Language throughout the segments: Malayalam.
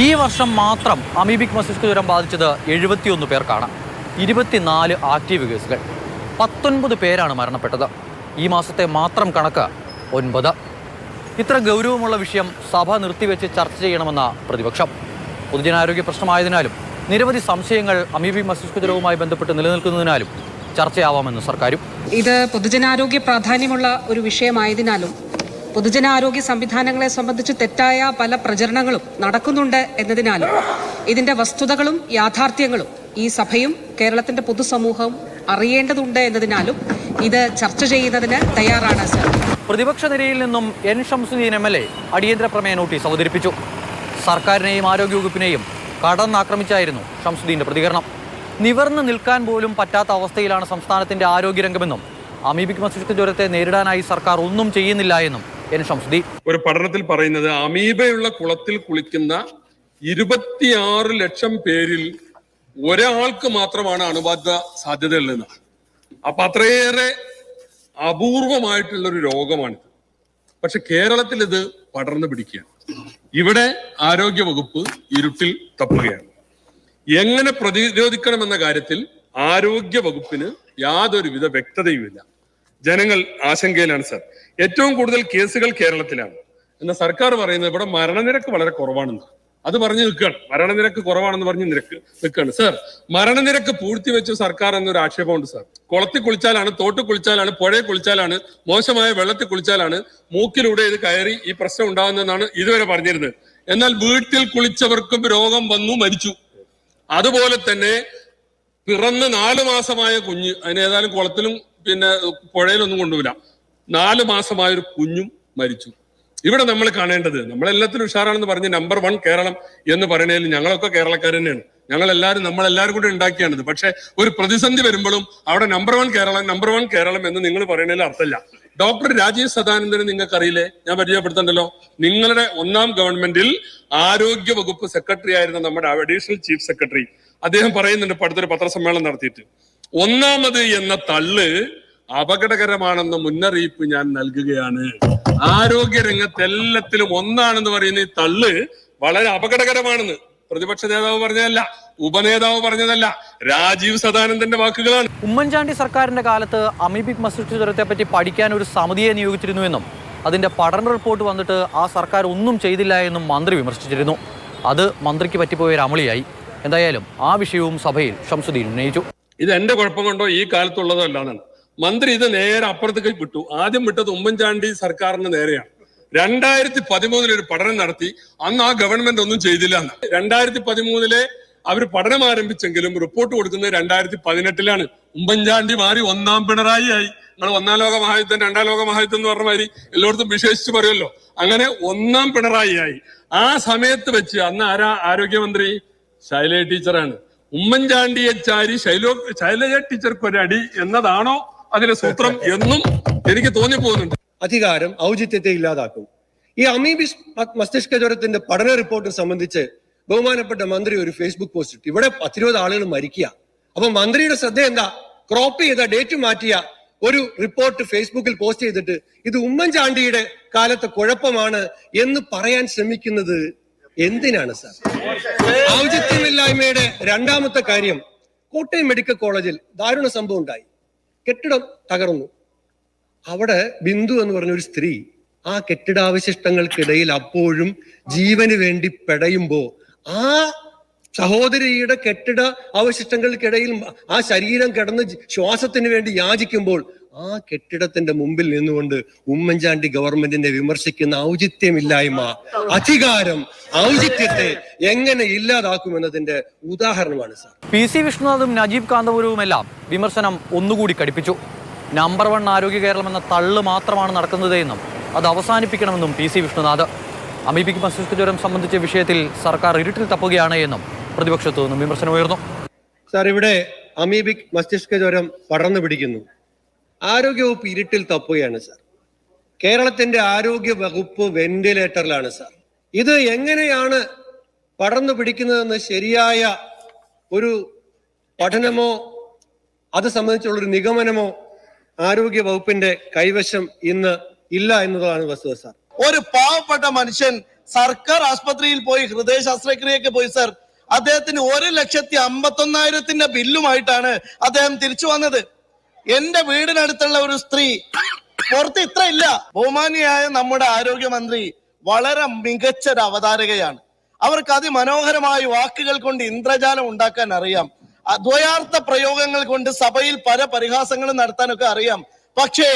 ഈ വർഷം മാത്രം അമീബിക് മസ്തിഷ്ക ജ്വരം ബാധിച്ചത് 71 പേർക്കാണ്. 24 ആക്റ്റീവ് കേസുകൾ, 19 പേരാണ് മരണപ്പെട്ടത്. ഈ മാസത്തെ മാത്രം കണക്ക് 9. ഇത്ര ഗൗരവമുള്ള വിഷയം സഭ നിർത്തിവെച്ച് ചർച്ച ചെയ്യണമെന്ന പ്രതിപക്ഷം. പൊതുജനാരോഗ്യ പ്രശ്നമായതിനാലും നിരവധി സംശയങ്ങൾ അമീബിക് മസ്തിഷ്ക ജ്വരവുമായി ബന്ധപ്പെട്ട് നിലനിൽക്കുന്നതിനാലും ചർച്ചയാവാമെന്ന് സർക്കാരും. ഇത് പൊതുജനാരോഗ്യ പ്രാധാന്യമുള്ള ഒരു വിഷയമായതിനാലും പൊതുജനാരോഗ്യ സംവിധാനങ്ങളെ സംബന്ധിച്ച് തെറ്റായ പല പ്രചരണങ്ങളും നടക്കുന്നുണ്ട് എന്നതിനാലും ഇതിന്റെ വസ്തുതകളും യാഥാർത്ഥ്യങ്ങളും ഈ സഭയും കേരളത്തിന്റെ പൊതുസമൂഹവും അറിയേണ്ടതുണ്ട് എന്നതിനാലും ഇത് ചർച്ച ചെയ്യുന്നതിന് തയ്യാറാണ് സർ. പ്രതിപക്ഷ നിരയിൽ നിന്നും എൻ ഷംസുദ്ദീൻ MLA അടിയന്തര പ്രമേയ നോട്ടീസ് അവതരിപ്പിച്ചു. സർക്കാരിനെയും ആരോഗ്യവകുപ്പിനെയും കടന്നാക്രമിച്ചായിരുന്നു ഷംസുദ്ദീന്റെ പ്രതികരണം. നിവർന്നു നിൽക്കാൻ പോലും പറ്റാത്ത അവസ്ഥയിലാണ് സംസ്ഥാനത്തിന്റെ ആരോഗ്യരംഗമെന്നും അമീബിക് മസ്തിഷ്ക ജ്വരത്തെ നേരിടാനായി സർക്കാർ ഒന്നും ചെയ്യുന്നില്ല എന്നും എൻ ഷംസുദ്ദീൻ. ഒരു പഠനത്തിൽ പറയുന്നത് അമീബയുള്ള കുളത്തിൽ കുളിക്കുന്ന 26 ലക്ഷം പേരിൽ ഒരാൾക്ക് മാത്രമാണ് അണുബാധ സാധ്യതയുള്ളതെന്ന്. അപ്പൊ അത്രയേറെ അപൂർവമായിട്ടുള്ളൊരു രോഗമാണിത്. പക്ഷെ കേരളത്തിൽ ഇത് പടർന്നു പിടിക്കുകയാണ്. ഇവിടെ ആരോഗ്യ വകുപ്പ് ഇരുട്ടിൽ തപ്പുകയാണ്. എങ്ങനെ പ്രതിരോധിക്കണമെന്ന കാര്യത്തിൽ ആരോഗ്യ വകുപ്പിന് യാതൊരുവിധ വ്യക്തതയുമില്ല. ജനങ്ങൾ ആശങ്കയിലാണ് സർ. ഏറ്റവും കൂടുതൽ കേസുകൾ കേരളത്തിലാണ്. എന്നാൽ സർക്കാർ പറയുന്നത് ഇവിടെ മരണനിരക്ക് വളരെ കുറവാണെന്ന്. അത് പറഞ്ഞു നിൽക്കുകയാണ്. മരണനിരക്ക് കുറവാണെന്ന് പറഞ്ഞ് നിൽക്കുകയാണ് സർ. മരണനിരക്ക് പൂഴ്ത്തിവെച്ച സർക്കാർ എന്നൊരു ആക്ഷേപമുണ്ട് സർ. കുളത്തിൽ കുളിച്ചാലാണ്, തോട്ടിൽ കുളിച്ചാലാണ്, പുഴയിൽ കുളിച്ചാലാണ്, മോശമായ വെള്ളത്തിൽ കുളിച്ചാലാണ് മൂക്കിലൂടെ ഇത് കയറി ഈ പ്രശ്നം ഉണ്ടാകുന്നതെന്നാണ് ഇതുവരെ പറഞ്ഞിരുന്നത്. എന്നാൽ വീട്ടിൽ കുളിച്ചവർക്കും രോഗം വന്നു, മരിച്ചു. അതുപോലെ തന്നെ പിറന്ന് 4 മാസമായ കുഞ്ഞ്, അതിന് ഏതായാലും കുളത്തിലും പിന്നെ പുഴയിലൊന്നും കൊണ്ടുപോയില്ല, 4 മാസമായ ഒരു കുഞ്ഞും മരിച്ചു. ഇവിടെ നമ്മൾ കാണേണ്ടത്, നമ്മളെല്ലാത്തിലും ഉഷാറാണെന്ന് പറഞ്ഞ് നമ്പർ 1 കേരളം എന്ന് പറയുന്നതിൽ ഞങ്ങളൊക്കെ കേരളക്കാർ തന്നെയാണ്. നമ്മളെല്ലാവരും കൂടെ ഉണ്ടാക്കിയാണിത്. പക്ഷെ ഒരു പ്രതിസന്ധി വരുമ്പോഴും അവിടെ നമ്പർ 1 കേരളം എന്ന് നിങ്ങൾ പറയുന്നതിൽ അർത്ഥമില്ല. ഡോക്ടർ രാജീവ് സദാനന്ദനെ നിങ്ങൾക്ക് അറിയില്ലേ? ഞാൻ പരിചയപ്പെടുത്തണ്ടല്ലോ. നിങ്ങളുടെ 1ാം ഗവൺമെന്റിൽ ആരോഗ്യ വകുപ്പ് സെക്രട്ടറി ആയിരുന്ന നമ്മുടെ അഡീഷണൽ ചീഫ് സെക്രട്ടറി അദ്ദേഹം പറയുന്നുണ്ട്, അടുത്തൊരു പത്രസമ്മേളനം നടത്തിയിട്ട്, 1ാമത് എന്ന തള്ള് അപകടകരമാണെന്ന മുന്നറിയിപ്പ് ഞാൻ നൽകുകയാണ്. ആരോഗ്യ രംഗത്ത് എല്ലാത്തിലും 1 പറയുന്ന ഈ തള്ള് വളരെ അപകടകരമാണെന്ന് പ്രതിപക്ഷ നേതാവ് പറഞ്ഞതല്ല, ഉപനേതാവ് പറഞ്ഞതല്ല, രാജീവ് സദാനന്ദന്റെ വാക്കുകളാണ്. ഉമ്മൻചാണ്ടി സർക്കാരിന്റെ കാലത്ത് അമീബിക് മസ്തിഷ്ക ജ്വരത്തെ പറ്റി പഠിക്കാൻ ഒരു സമിതിയെ നിയോഗിച്ചിരുന്നുവെന്നും അതിന്റെ പഠന റിപ്പോർട്ട് വന്നിട്ട് ആ സർക്കാർ ഒന്നും ചെയ്തില്ല എന്നും മന്ത്രി വിമർശിച്ചിരുന്നു. അത് മന്ത്രിക്ക് പറ്റിപ്പോയ ഒരു അമളിയായി. എന്തായാലും ആ വിഷയവും സഭയിൽ ഷംസുദ്ദീൻ ഉന്നയിച്ചു. ഇത് എന്റെ കുഴപ്പം കൊണ്ടോ ഈ കാലത്തുള്ളതോ അല്ലാന്നാണ്. മന്ത്രി ഇത് നേരെ അപ്പുറത്തേക്ക് വിട്ടു. ആദ്യം വിട്ടത് ഉമ്മൻചാണ്ടി സർക്കാരിന് നേരെയാണ്. 2013 ഒരു പഠനം നടത്തി. അന്ന് ആ ഗവൺമെന്റ് ഒന്നും ചെയ്തില്ല. 2013 അവർ പഠനം ആരംഭിച്ചെങ്കിലും റിപ്പോർട്ട് കൊടുക്കുന്നത് 2018 ഉമ്മൻചാണ്ടി മാറി 1ാം പിണറായി ആയി. നിങ്ങൾ 1ാം ലോക മഹായുദ്ധം 2ാം ലോക മഹായുദ്ധം എന്ന് പറഞ്ഞ മാതിരി എല്ലായിടത്തും വിശേഷിച്ച് പറയുമല്ലോ. അങ്ങനെ 1ാം പിണറായി ആയി. ആ സമയത്ത് വെച്ച് അന്ന് ആരോഗ്യമന്ത്രി ശൈലജ ടീച്ചറാണ്. ഉമ്മൻചാണ്ടിയെ ചാരി ശൈലജ ടീച്ചർക്ക് ഒരടി എന്നതാണോ അതിലെ സൂത്രം എന്നും എനിക്ക് തോന്നിപ്പോകുന്നുണ്ട്. അധികാരം ഔചിത്യത്തെ ഇല്ലാതാക്കും. ഈ അമീബിക് മസ്തിഷ്ക ജ്വരത്തിന്റെ പഠന റിപ്പോർട്ട് സംബന്ധിച്ച് ബഹുമാനപ്പെട്ട മന്ത്രി ഒരു ഫേസ്ബുക്ക് പോസ്റ്റ് ഇട്ടു. ഇവിടെ 10-20 ആളുകൾ മരിക്കുക. അപ്പൊ മന്ത്രിയുടെ ശ്രദ്ധ എന്താ? ക്രോപ്പ് ചെയ്ത ഡേറ്റ് മാറ്റിയ ഒരു റിപ്പോർട്ട് ഫേസ്ബുക്കിൽ പോസ്റ്റ് ചെയ്തിട്ട് ഇത് ഉമ്മൻചാണ്ടിയുടെ കാലത്തെ കുഴപ്പമാണ് എന്ന് പറയാൻ ശ്രമിക്കുന്നത് എന്തിനാണ് സാർ? ഔചിത്യമില്ലായ്മയുടെ 2ാമത്തെ കാര്യം, കോട്ടയം മെഡിക്കൽ കോളേജിൽ ദാരുണ സംഭവം ഉണ്ടായി. കെട്ടിടം തകർന്നു. അവിടെ ബിന്ദു എന്ന് പറഞ്ഞ ഒരു സ്ത്രീ ആ കെട്ടിടാവശിഷ്ടങ്ങൾക്കിടയിൽ അപ്പോഴും ജീവന് വേണ്ടി പെടയുമ്പോ ആ സഹോദരിയുടെ കെട്ടിട അവശിഷ്ടങ്ങൾക്കിടയിൽ ആ ശരീരം കിടന്ന് ശ്വാസത്തിന് വേണ്ടി യാചിക്കുമ്പോൾ ആ കെട്ടിടത്തിന്റെ മുമ്പിൽ നിന്നുകൊണ്ട് ഉമ്മൻചാണ്ടി ഗവൺമെന്റിനെ വിമർശിക്കുന്ന ഔചിത്യമില്ലായ്മ, അധികാരം ഔചിത്യത്തെ എങ്ങനെ ഇല്ലാതാക്കുമെന്നതിന്റെ ഉദാഹരണമാണ് സാർ. PC വിഷ്ണുനാഥും നജീബ് കാന്തപുരവുമെല്ലാം വിമർശനം ഒന്നുകൂടി കടുപ്പിച്ചു. നമ്പർ 1 ആരോഗ്യ കേരളം എന്ന തള്ള് മാത്രമാണ് നടക്കുന്നത് എന്നും അത് അവസാനിപ്പിക്കണമെന്നും PC വിഷ്ണുനാഥ്. അമീബിക് മസ്തിഷ്ക ജ്വരം സംബന്ധിച്ച വിഷയത്തിൽ സർക്കാർ ഇരുട്ടിൽ തപ്പുകയാണ് എന്നും പ്രതിപക്ഷത്തു നിന്നും വിമർശനമുയർന്നു. സാർ, ഇവിടെ അമീബിക് മസ്തിഷ്ക ജ്വരം പടർന്നു പിടിക്കുന്നു. ആരോഗ്യവകുപ്പ് ഇരുട്ടിൽ തപ്പുകയാണ് സാർ. കേരളത്തിന്റെ ആരോഗ്യ വകുപ്പ് വെന്റിലേറ്ററിലാണ് സാർ. ഇത് എങ്ങനെയാണ് പടർന്നു പിടിക്കുന്നതെന്ന് ശരിയായ ഒരു പഠനമോ അത് സംബന്ധിച്ചുള്ളൊരു നിഗമനമോ ആരോഗ്യ വകുപ്പിന്റെ കൈവശം ഇന്ന് ഇല്ല എന്നതാണ് വസ്തുത സാർ. ഒരു പാവപ്പെട്ട മനുഷ്യൻ സർക്കാർ ആസ്പത്രിയിൽ പോയി ഹൃദയ ശസ്ത്രക്രിയക്ക് പോയി സർ. അദ്ദേഹത്തിന് 1,51,000 ബില്ലുമായിട്ടാണ് അദ്ദേഹം തിരിച്ചു വന്നത്. എന്റെ വീടിനടുത്തുള്ള ഒരു സ്ത്രീ, പുറത്ത് ഇത്ര ഇല്ല. ബഹുമാനിയായ നമ്മുടെ ആരോഗ്യമന്ത്രി വളരെ മികച്ച ഒരു അവതാരകയാണ്. അവർക്ക് അതിമനോഹരമായ വാക്കുകൾ കൊണ്ട് ഇന്ദ്രജാലം ഉണ്ടാക്കാൻ അറിയാം. ദ്വയാർത്ഥ പ്രയോഗങ്ങൾ കൊണ്ട് സഭയിൽ പല പരിഹാസങ്ങളും നടത്താനൊക്കെ അറിയാം. പക്ഷേ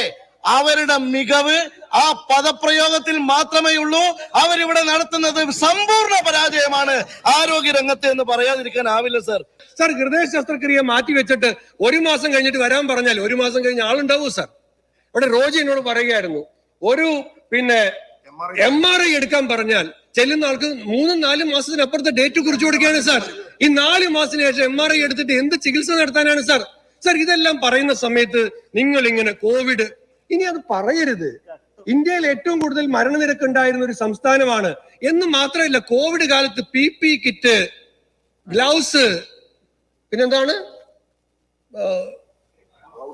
അവരുടെ മികവ് ആ പദപ്രയോഗത്തിൽ മാത്രമേ ഉള്ളൂ. അവരിവിടെ നടത്തുന്നത് സമ്പൂർണ്ണ പരാജയമാണ് ആരോഗ്യ രംഗത്ത് എന്ന് പറയാതിരിക്കാനാവില്ല സർ. സർ, ഹൃദയ ശസ്ത്രക്രിയ മാറ്റി വെച്ചിട്ട് 1 മാസം കഴിഞ്ഞിട്ട് വരാൻ പറഞ്ഞാൽ 1 മാസം കഴിഞ്ഞ് ആളുണ്ടാവൂ സർ? ഇവിടെ റോജി എന്നോട് പറയുകയായിരുന്നു, ഒരു MRI എടുക്കാൻ പറഞ്ഞാൽ ചെല്ലുന്ന ആൾക്ക് 3-4 മാസത്തിനപ്പുറത്തെ ഡേറ്റ് കുറിച്ച് കൊടുക്കുകയാണ് സാർ. ഈ 4 മാസത്തിന് ശേഷം MRI എടുത്തിട്ട് എന്ത് ചികിത്സ നടത്താനാണ് സാർ? സാർ, ഇതെല്ലാം പറയുന്ന സമയത്ത് നിങ്ങൾ ഇങ്ങനെ കോവിഡ്, ഇനി അത് പറയരുത്. ഇന്ത്യയിൽ ഏറ്റവും കൂടുതൽ മരണനിരക്ക് ഉണ്ടായിരുന്ന ഒരു സംസ്ഥാനമാണ് എന്ന് മാത്രമല്ല, കോവിഡ് കാലത്ത് PP കിറ്റ്, ഗ്ലൗസ്, പിന്നെന്താണ്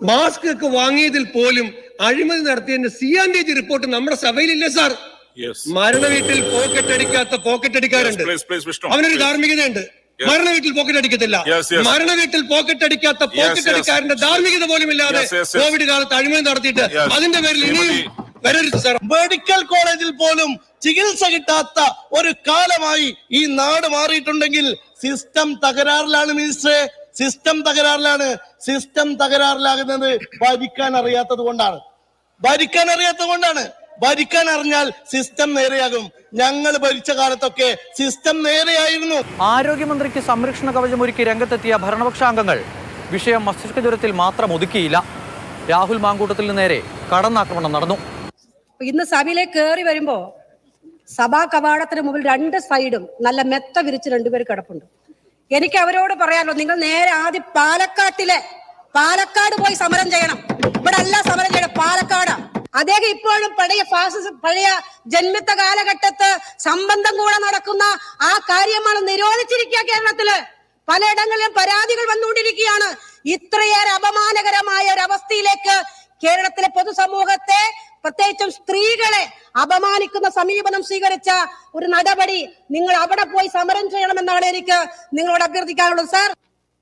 മാസ്ക് ഒക്കെ വാങ്ങിയതിൽ പോലും അഴിമതി നടത്തിയതിന്റെ CNDG റിപ്പോർട്ട് നമ്മുടെ സഭയിലില്ലേ സാർ? മരണ വീട്ടിൽ പോക്കറ്റ് അടിക്കാറുണ്ട്, അവനൊരു ധാർമ്മികതയുണ്ട്. മരണ വീട്ടിൽ പോക്കറ്റ് അടിക്കത്തില്ല. മരണ വീട്ടിൽ പോക്കറ്റ് അടിക്കാത്ത പോക്കറ്റ് അടിക്കാരന്റെ ധാർമ്മികത പോലും ഇല്ലാതെ കോവിഡ് കാലത്ത് അഴിമതി നടത്തിയിട്ട് അതിന്റെ പേരിൽ ഇനിയും വരരുത് സാർ. മെഡിക്കൽ കോളേജിൽ പോലും ചികിത്സ കിട്ടാത്ത ഒരു കാലമായി ഈ നാട് മാറിയിട്ടുണ്ടെങ്കിൽ സിസ്റ്റം തകരാറിലാണ് മിനിസ്റ്ററെ. സിസ്റ്റം തകരാറിലാണ്. സിസ്റ്റം തകരാറിലാകുന്നത് ഭരിക്കാൻ അറിയാത്തത് കൊണ്ടാണ്. ഭരിക്കാൻ അറിഞ്ഞാൽ സിസ്റ്റം നേരെയാകും. ഞങ്ങൾ ഭരിച്ച കാലത്തൊക്കെ സിസ്റ്റം നേരെയായിരുന്നു. ആരോഗ്യമന്ത്രിക്ക് സംരക്ഷണ കവചം ഒരുക്കി രംഗത്തെത്തിയ ഭരണപക്ഷാംഗങ്ങൾ വിഷയം മസ്തിഷ്ക ജ്വരത്തിൽ മാത്രം ഒതുക്കിയില്ല. രാഹുൽ മാങ്കൂട്ടത്തിന് നേരെ കടന്നാക്രമണം നടന്നു. ഇന്ന് സഭയിലേക്ക് കയറി വരുമ്പോ സഭാ കവാടത്തിന് മുമ്പിൽ 2 സൈഡും നല്ല മെത്ത വിരിച്ച് 2 പേര് കിടപ്പുണ്ട്. എനിക്ക് അവരോട് പറയാലോ, നിങ്ങൾ നേരെ ആദ്യം പാലക്കാട് പോയി സമരം ചെയ്യണം. ഇവിടെ അല്ല സമരം ചെയ്യണം, പാലക്കാട്. അദ്ദേഹം ഇപ്പോഴും പഴയ ജന്മിത്ത കാലഘട്ടത്ത് സംബന്ധം കൂടെ നടക്കുന്ന ആ കാര്യമാണ് നിരോധിച്ചിരിക്കുക. കേരളത്തില് പലയിടങ്ങളിലും പരാതികൾ വന്നുകൊണ്ടിരിക്കുകയാണ്. ഇത്രയേറെ അപമാനകരമായ ഒരു അവസ്ഥയിലേക്ക് കേരളത്തിലെ പൊതുസമൂഹത്തെ, പ്രത്യേകിച്ചും സ്ത്രീകളെ അപമാനിക്കുന്ന സമീപനം സ്വീകരിച്ച ഒരു നടപടി നിങ്ങൾ അവിടെ പോയി സമരം ചെയ്യണമെന്നാണ് എനിക്ക് നിങ്ങളോട് അഭ്യർത്ഥിക്കാനുള്ളത് സാർ.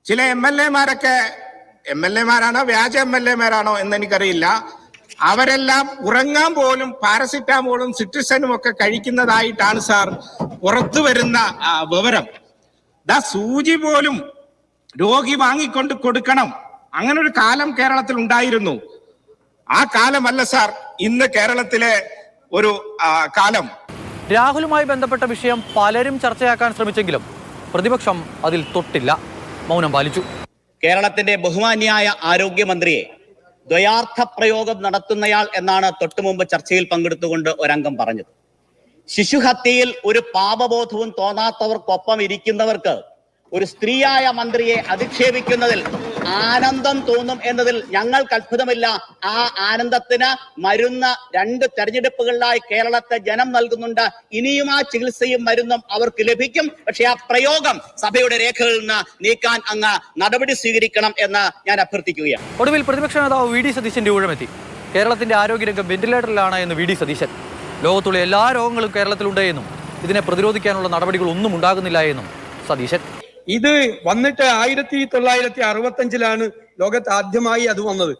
ചില MLA-മാരൊക്കെ MLA-മാരാണോ വ്യാജ MLA-മാരാണോ എന്ന് എനിക്കറിയില്ല. അവരെല്ലാം ഉറങ്ങാൻ പോലും പാരസിറ്റാമോളും സിട്രിസനും ഒക്കെ കഴിക്കുന്നതായിട്ടാണ് സാർ പുറത്തു വരുന്ന വിവരം. സൂചി പോലും രോഗി വാങ്ങിക്കൊണ്ട് കൊടുക്കണം. അങ്ങനെ ഒരു കാലം കേരളത്തിൽ ഉണ്ടായിരുന്നു. ആ കാലമല്ല സാർ ഇന്ന് കേരളത്തിലെ ഒരു കാലം. രാഹുലുമായി ബന്ധപ്പെട്ട വിഷയം പലരും ചർച്ചയാക്കാൻ ശ്രമിച്ചെങ്കിലും പ്രതിപക്ഷം അതിൽ തൊട്ടില്ല, മൗനം പാലിച്ചു. കേരളത്തിന്റെ ബഹുമാന്യായ ആരോഗ്യമന്ത്രിയെ ദ്വയാർത്ഥ പ്രയോഗം നടത്തുന്നയാൾ എന്നാണ് തൊട്ടുമുമ്പ് ചർച്ചയിൽ പങ്കെടുത്തുകൊണ്ട് ഒരംഗം പറഞ്ഞത്. ശിശുഹത്യയിൽ ഒരു പാപബോധവും തോന്നാത്തവർക്കൊപ്പം ഇരിക്കുന്നവർക്ക് ഒരു സ്ത്രീയായ മന്ത്രിയെ അധിക്ഷേപിക്കുന്നതിൽ ആനന്ദം തോന്നും എന്നതിൽ ഞങ്ങൾക്ക് അത്ഭുതമില്ല. ആ ആനന്ദത്തിന് മരുന്ന് 2 തെരഞ്ഞെടുപ്പുകളിലായി കേരളത്തെ ജനം നൽകുന്നുണ്ട്. ഇനിയും ആ ചികിത്സയും മരുന്നും അവർക്ക് ലഭിക്കും. പക്ഷെ ആ പ്രയോഗം സഭയുടെ രേഖകളിൽ നിന്ന് നീക്കാൻ അങ്ങ് നടപടി സ്വീകരിക്കണം എന്ന് ഞാൻ അഭ്യർത്ഥിക്കുകയാണ്. ഒടുവിൽ പ്രതിപക്ഷ നേതാവ് VD സതീശന്റെ ഊഴമെത്തി. കേരളത്തിന്റെ ആരോഗ്യരംഗം വെന്റിലേറ്ററിലാണ് എന്ന് VD സതീശൻ. ലോകത്തുള്ള എല്ലാ രോഗങ്ങളും കേരളത്തിലുണ്ട് എന്നും ഇതിനെ പ്രതിരോധിക്കാനുള്ള നടപടികളൊന്നും ഉണ്ടാകുന്നില്ല എന്നും സതീശൻ. ഇത് വന്നിട്ട് 1965 ലോകത്ത് ആദ്യമായി അത് വന്നത്.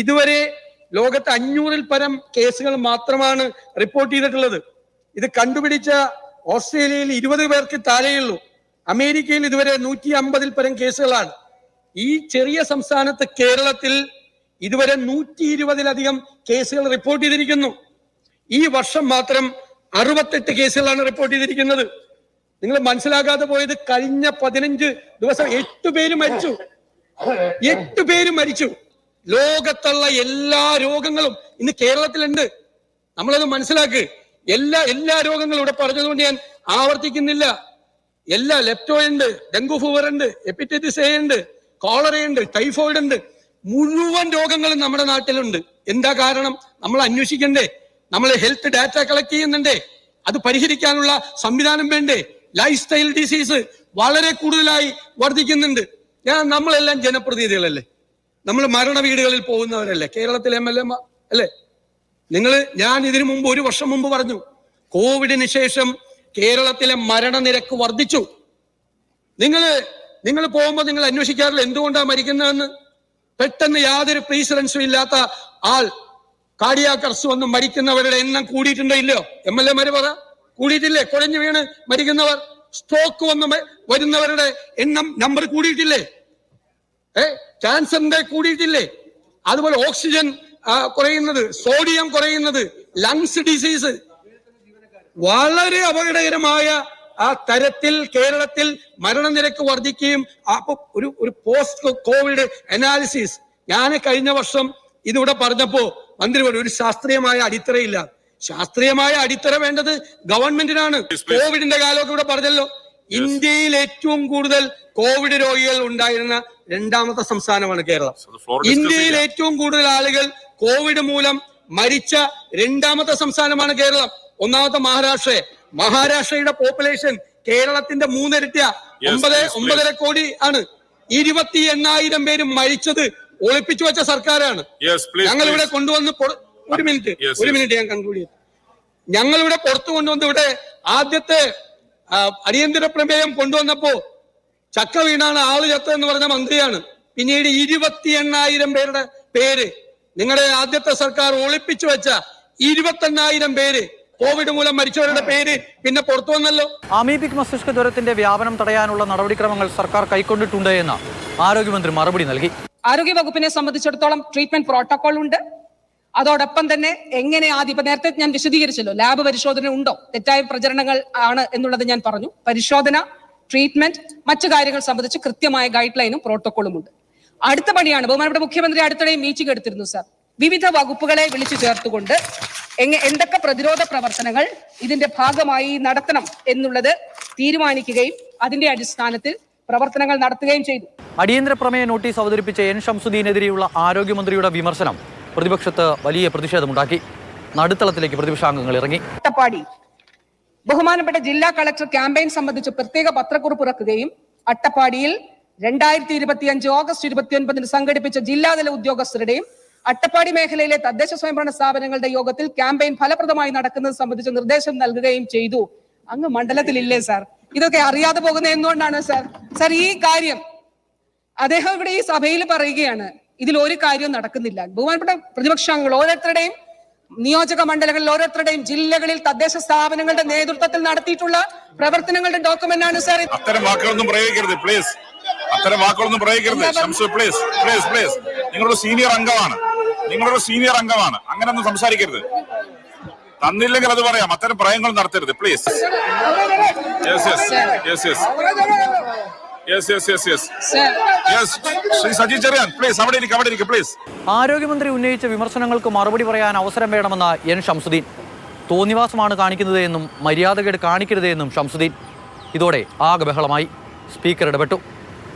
ഇതുവരെ ലോകത്ത് 500-ൽ പരം കേസുകൾ മാത്രമാണ് റിപ്പോർട്ട് ചെയ്തിട്ടുള്ളത്. ഇത് കണ്ടുപിടിച്ച ഓസ്ട്രേലിയയിൽ 20 പേർക്ക് താഴെയുള്ളൂ. അമേരിക്കയിൽ ഇതുവരെ 150-ൽ പരം കേസുകളാണ്. ഈ ചെറിയ സംസ്ഥാനത്ത് കേരളത്തിൽ ഇതുവരെ 120-ലധികം കേസുകൾ റിപ്പോർട്ട് ചെയ്തിരിക്കുന്നു. ഈ വർഷം മാത്രം 68 കേസുകളാണ് റിപ്പോർട്ട് ചെയ്തിരിക്കുന്നത്. നിങ്ങൾ മനസ്സിലാക്കാതെ പോയത് കഴിഞ്ഞ 15 ദിവസം 8 പേര് മരിച്ചു. 8 പേര് മരിച്ചു. ലോകത്തുള്ള എല്ലാ രോഗങ്ങളും ഇന്ന് കേരളത്തിലുണ്ട്. നമ്മളത് മനസ്സിലാക്ക്. എല്ലാ രോഗങ്ങളും ഇവിടെ പറഞ്ഞതുകൊണ്ട് ഞാൻ ആവർത്തിക്കുന്നില്ല. എല്ലാ ലെപ്റ്റോ ഉണ്ട്, ഡെങ്കു ഫീവർ ഉണ്ട്, ഹെപ്പറ്റൈറ്റിസ് A ഉണ്ട്, കോളറ ഉണ്ട്, ടൈഫോയിഡ് ഉണ്ട്. മുഴുവൻ രോഗങ്ങളും നമ്മുടെ നാട്ടിലുണ്ട്. എന്താ കാരണം? നമ്മൾ അന്വേഷിക്കണ്ടേ? നമ്മൾ ഹെൽത്ത് ഡാറ്റ കളക്ട് ചെയ്യുന്നുണ്ടേ? അത് പരിഹരിക്കാനുള്ള സംവിധാനം വേണ്ടേ? ലൈഫ് സ്റ്റൈൽ ഡിസീസ് വളരെ കൂടുതലായി വർദ്ധിക്കുന്നുണ്ട്. നമ്മളെല്ലാം ജനപ്രതിനിധികളല്ലേ? നമ്മൾ മരണ വീടുകളിൽ പോകുന്നവരല്ലേ? കേരളത്തിലെ MLA അല്ലേ? ഞാൻ ഇതിനു മുമ്പ് 1 വർഷം മുമ്പ് പറഞ്ഞു, കോവിഡിന് ശേഷം കേരളത്തിലെ മരണനിരക്ക് വർദ്ധിച്ചു. നിങ്ങൾ പോകുമ്പോൾ നിങ്ങൾ അന്വേഷിക്കാറില്ല എന്തുകൊണ്ടാണ് മരിക്കുന്നതെന്ന്? പെട്ടെന്ന് യാതൊരു പ്രീസിഡൻസും ഇല്ലാത്ത ആൾ കാർഡിയാക് അറസ്റ്റ് വന്ന് മരിക്കുന്നവരുടെ എണ്ണം കൂടിയിട്ടുണ്ടോ ഇല്ലയോ? MLA മാര് പറ, കൂടിയിട്ടില്ലേ? കുഴഞ്ഞു വീണ് മരിക്കുന്നവർ, സ്ട്രോക്ക് വന്ന് വരുന്നവരുടെ നമ്പർ കൂടിയിട്ടില്ലേ? ക്യാൻസറിന്റെ കൂടിയിട്ടില്ലേ? അതുപോലെ ഓക്സിജൻ കുറയുന്നത്, സോഡിയം കുറയുന്നത്, ലങ്സ് ഡിസീസ്, വളരെ അപകടകരമായ ആ തരത്തിൽ കേരളത്തിൽ മരണനിരക്ക് വർദ്ധിക്കുകയും അപ്പൊ ഒരു പോസ്റ്റ് കോവിഡ് അനാലിസിസ് ഞാൻ കഴിഞ്ഞ വർഷം ഇതിവിടെ പറഞ്ഞപ്പോ മന്ത്രി പറഞ്ഞു ഒരു ശാസ്ത്രീയമായ അടിത്തറയില്ല. ശാസ്ത്രീയമായ അടിത്തറ വേണ്ടത് ഗവൺമെന്റിനാണ്. കോവിഡിന്റെ കാലമൊക്കെ ഇവിടെ പറഞ്ഞല്ലോ. ഇന്ത്യയിൽ ഏറ്റവും കൂടുതൽ കോവിഡ് രോഗികൾ ഉണ്ടായിരുന്ന 2ാമത്തെ സംസ്ഥാനമാണ് കേരളം. ഇന്ത്യയിൽ ഏറ്റവും കൂടുതൽ ആളുകൾ കോവിഡ് മൂലം മരിച്ച 2ാമത്തെ സംസ്ഥാനമാണ് കേരളം. 1ാമത്തെ മഹാരാഷ്ട്രയുടെ പോപ്പുലേഷൻ കേരളത്തിന്റെ 3 ഇരട്ടിയാ, 9.5 കോടി ആണ്. 28,000 പേര് മരിച്ചത് ഒളിപ്പിച്ചു വെച്ച സർക്കാരാണ്. ഞങ്ങൾ ഇവിടെ കൊണ്ടുവന്ന് ഒരു മിനിറ്റ് ഞാൻ കൺക്ലൂഡ് ചെയ്തു. ഞങ്ങളിവിടെ പുറത്തു കൊണ്ടുവന്ന് ഇവിടെ ആദ്യത്തെ അടിയന്തര പ്രമേയം കൊണ്ടുവന്നപ്പോ ചക്ക വീണാണ് ആള് ചത്തെന്ന് പറഞ്ഞ മന്ത്രിയാണ്. പിന്നീട് 28,000 പേരുടെ പേര് നിങ്ങളുടെ ആദ്യത്തെ സർക്കാർ ഒളിപ്പിച്ചു വെച്ച 28,000 പേര് കോവിഡ് മൂലം മരിച്ചവരുടെ പേര് പിന്നെ പുറത്തു വന്നല്ലോ. അമീബിക് മസ്തിഷ്ക ജ്വരത്തിന്റെ വ്യാപനം തടയാനുള്ള നടപടിക്രമങ്ങൾ സർക്കാർ കൈക്കൊണ്ടിട്ടുണ്ട് എന്ന് ആരോഗ്യമന്ത്രി മറുപടി നൽകി. ആരോഗ്യ വകുപ്പിനെ സംബന്ധിച്ചിടത്തോളം ട്രീറ്റ്മെന്റ് പ്രോട്ടോകോൾ ഉണ്ട്. അതോടൊപ്പം തന്നെ എങ്ങനെ ഇപ്പൊ നേരത്തെ ഞാൻ വിശദീകരിച്ചല്ലോ, ലാബ് പരിശോധന ഉണ്ടോ, തെറ്റായ പ്രചരണങ്ങൾ ആണ് എന്നുള്ളത് ഞാൻ പറഞ്ഞു. പരിശോധന, ട്രീറ്റ്മെന്റ്, മറ്റു കാര്യങ്ങൾ സംബന്ധിച്ച് കൃത്യമായ ഗൈഡ് ലൈനും പ്രോട്ടോകോളും ഉണ്ട്. അടുത്ത പണിയാണ് ബഹുമാനപ്പെട്ട മുഖ്യമന്ത്രി അടുത്തിടെ മീറ്റിംഗ് എടുത്തിരുന്നു സാർ. വിവിധ വകുപ്പുകളെ വിളിച്ചു ചേർത്തുകൊണ്ട് എന്തൊക്കെ പ്രതിരോധ പ്രവർത്തനങ്ങൾ ഇതിന്റെ ഭാഗമായി നടത്തണം എന്നുള്ളത് തീരുമാനിക്കുകയും അതിന്റെ അടിസ്ഥാനത്തിൽ പ്രവർത്തനങ്ങൾ നടത്തുകയും ചെയ്തു. അടിയന്തര പ്രമേയ നോട്ടീസ് അവതരിപ്പിച്ച N. ഷംസുദ്ദീനെതിരെയുള്ള ആരോഗ്യമന്ത്രിയുടെ വിമർശനം പ്രതിപക്ഷത്ത് വലിയ പ്രതിഷേധമുണ്ടാക്കി. നടുത്തളത്തിലേക്ക് പ്രതിപക്ഷാംഗങ്ങൾ ഇറങ്ങി. അട്ടപ്പാടി ബഹുമാനപ്പെട്ട ജില്ലാ കളക്ടർ ക്യാമ്പയിൻ സംബന്ധിച്ച് പ്രത്യേക പത്രക്കുറിപ്പ് ഇറക്കുകയും അട്ടപ്പാടിയിൽ 2025 ഓഗസ്റ്റ് 29 സംഘടിപ്പിച്ച ജില്ലാതല ഉദ്യോഗസ്ഥരുടെയും അട്ടപ്പാടി മേഖലയിലെ തദ്ദേശ സ്വയംഭരണ സ്ഥാപനങ്ങളുടെ യോഗത്തിൽ ക്യാമ്പയിൻ ഫലപ്രദമായി നടക്കുന്നത് സംബന്ധിച്ച് നിർദ്ദേശം നൽകുകയും ചെയ്തു. അങ്ങ് മണ്ഡലത്തിലില്ലേ സാർ? ഇതൊക്കെ അറിയാതെ പോകുന്ന എന്തുകൊണ്ടാണ് സാർ? സാർ, ഈ കാര്യം അദ്ദേഹം ഇവിടെ ഈ സഭയിൽ പറയുകയാണ്, ഇതിൽ ഒരു കാര്യവും നടക്കുന്നില്ല. ബഹുമാനപ്പെട്ട പ്രതിപക്ഷാംഗങ്ങൾ ഓരോരുത്തരുടെയും നിയോജക മണ്ഡലങ്ങളിൽ, ഓരോരുത്തരുടെയും ജില്ലകളിൽ തദ്ദേശ സ്ഥാപനങ്ങളുടെ നേതൃത്വത്തിൽ നടത്തിയിട്ടുള്ള പ്രവർത്തനങ്ങളുടെ ഡോക്യുമെന്റ് ആണ് സാർ. അത്തരം വാക്കുകളൊന്നും പ്രയോഗിക്കരുത് പ്ലീസ്. അത്തരം വാക്കുകളൊന്നും പ്രയോഗിക്കരുത് ഷംസു, പ്ലീസ് പ്ലീസ് പ്ലീസ്. നിങ്ങളൊരു സീനിയർ അംഗമാണ്, അങ്ങനെയൊന്നും സംസാരിക്കരുത്. തന്നില്ലെങ്കിൽ അത് പറയാം, അത്തരം പ്രയോഗങ്ങൾ നടത്തരുത് പ്ലീസ്. ആരോഗ്യമന്ത്രി ഉന്നയിച്ച വിമർശനങ്ങൾക്ക് മറുപടി പറയാൻ അവസരം വേണമെന്ന N. ഷംസുദ്ദീൻ. തോന്നിവാസമാണ് കാണിക്കുന്നത് എന്നും മര്യാദകേട് കാണിക്കരുത് എന്നും ഷംസുദ്ദീൻ. ഇതോടെ ആകെ ബഹളമായി. സ്പീക്കർ ഇടപെട്ടു.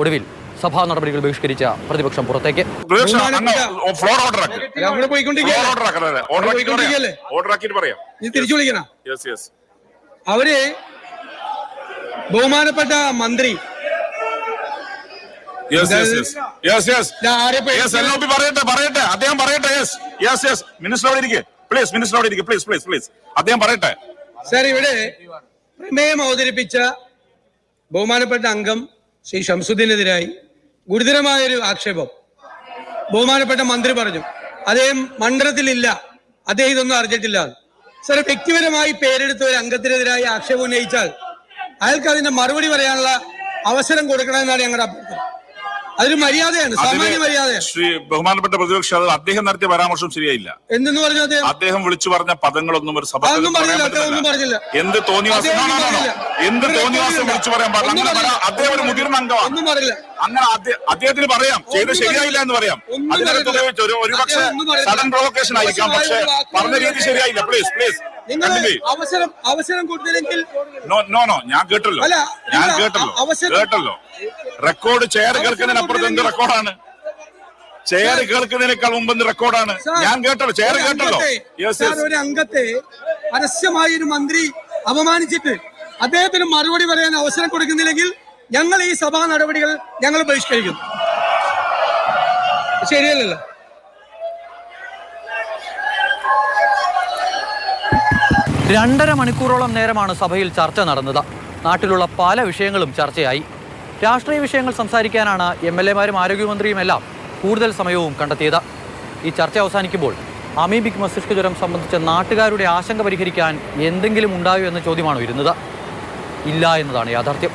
ഒടുവിൽ സഭാ നടപടികൾ ബഹിഷ്കരിച്ച പ്രതിപക്ഷം പുറത്തേക്ക്. അവര് ബഹുമാനപ്പെട്ട മന്ത്രി പറയട്ടെ അദ്ദേഹം പറയട്ടെ. അദ്ദേഹം പറയട്ടെ. സാർ, ഇവിടെ പ്രമേയം അവതരിപ്പിച്ച ബഹുമാനപ്പെട്ട അംഗം ശ്രീ ഷംസുദ്ദീനെതിരായി ഗുരുതരമായൊരു ആക്ഷേപം ബഹുമാനപ്പെട്ട മന്ത്രി പറഞ്ഞു. അദ്ദേഹം മണ്ഡലത്തിലില്ല, അദ്ദേഹം ഇതൊന്നും അറിഞ്ഞിട്ടില്ല. സാർ, വ്യക്തിപരമായി പേരെടുത്ത ഒരു അംഗത്തിനെതിരായി ആക്ഷേപം ഉന്നയിച്ചാൽ അയാൾക്ക് അതിന്റെ മറുപടി പറയാനുള്ള അവസരം കൊടുക്കണമെന്നാണ് ഞങ്ങളുടെ അഭ്യർത്ഥന. അതൊരു മര്യാദയാണ്, സാമാന്യ മര്യാദയാണ്. ശ്രീ ബഹുമാനപ്പെട്ട പ്രതിപക്ഷ അദ്ദേഹം നടത്തിയ പരാമർശം ശരിയായില്ല. എന്തെന്ന് പറഞ്ഞു? അദ്ദേഹം വിളിച്ചു പറഞ്ഞ പദങ്ങളൊന്നും ഒരു സഭ പറഞ്ഞില്ല. എന്ത് തോന്നിവാസം വിളിച്ചു പറയാൻ പാടില്ല. അദ്ദേഹം ഒരു മുതിർന്ന അംഗമാണ്. ഒന്നും പറയില്ല. അങ്ങനെ അദ്ദേഹത്തിന് പറയാം, ചെയ്ത് ശരിയായില്ല എന്ന് പറയാം. അതിനകത്ത് ഒരുപക്ഷെ സഡൻ പ്രൊവോക്കേഷൻ ആയിരിക്കാം, പക്ഷെ പറഞ്ഞ രീതി ശരിയായില്ല. പ്ലീസ് പ്ലീസ് അവസരം കൊടുത്തില്ലെങ്കിൽ നോ ഞാൻ കേട്ടല്ലോ റെക്കോർഡ്. ചെയർ കേൾക്കുന്നതിനപ്പുറത്ത് എന്ത് റെക്കോർഡാണ്? ചെയർ കേൾക്കുന്നതിനേക്കാൾ മുമ്പ് എന്ത് റെക്കോർഡാണ്? ഞാൻ കേട്ടല്ലോ, ചെയർ കേട്ടല്ലോ. ഒരു അംഗത്തെ പരസ്യമായി ഒരു മന്ത്രി അപമാനിച്ചിട്ട് അദ്ദേഹത്തിന് മറുപടി പറയാൻ അവസരം കൊടുക്കുന്നില്ലെങ്കിൽ ഞങ്ങൾ ഈ സഭാ നടപടികൾ ഞങ്ങൾ ബഹിഷ്കരിക്കുന്നു. ശരിയല്ലല്ലോ. 2.5 മണിക്കൂറോളം നേരമാണ് സഭയിൽ ചർച്ച നടന്നത്. നാട്ടിലുള്ള പല വിഷയങ്ങളും ചർച്ചയായി. രാഷ്ട്രീയ വിഷയങ്ങൾ സംസാരിക്കാനാണ് MLA-മാരും ആരോഗ്യമന്ത്രിയുമെല്ലാം കൂടുതൽ സമയവും കണ്ടെത്തിയത്. ഈ ചർച്ച അവസാനിക്കുമ്പോൾ അമീബിക് മസ്തിഷ്ക ജ്വരം സംബന്ധിച്ച നാട്ടുകാരുടെ ആശങ്ക പരിഹരിക്കാൻ എന്തെങ്കിലും ഉണ്ടായോ എന്ന ചോദ്യമാണ് വരുന്നത്. ഇല്ല എന്നതാണ് യാഥാർത്ഥ്യം.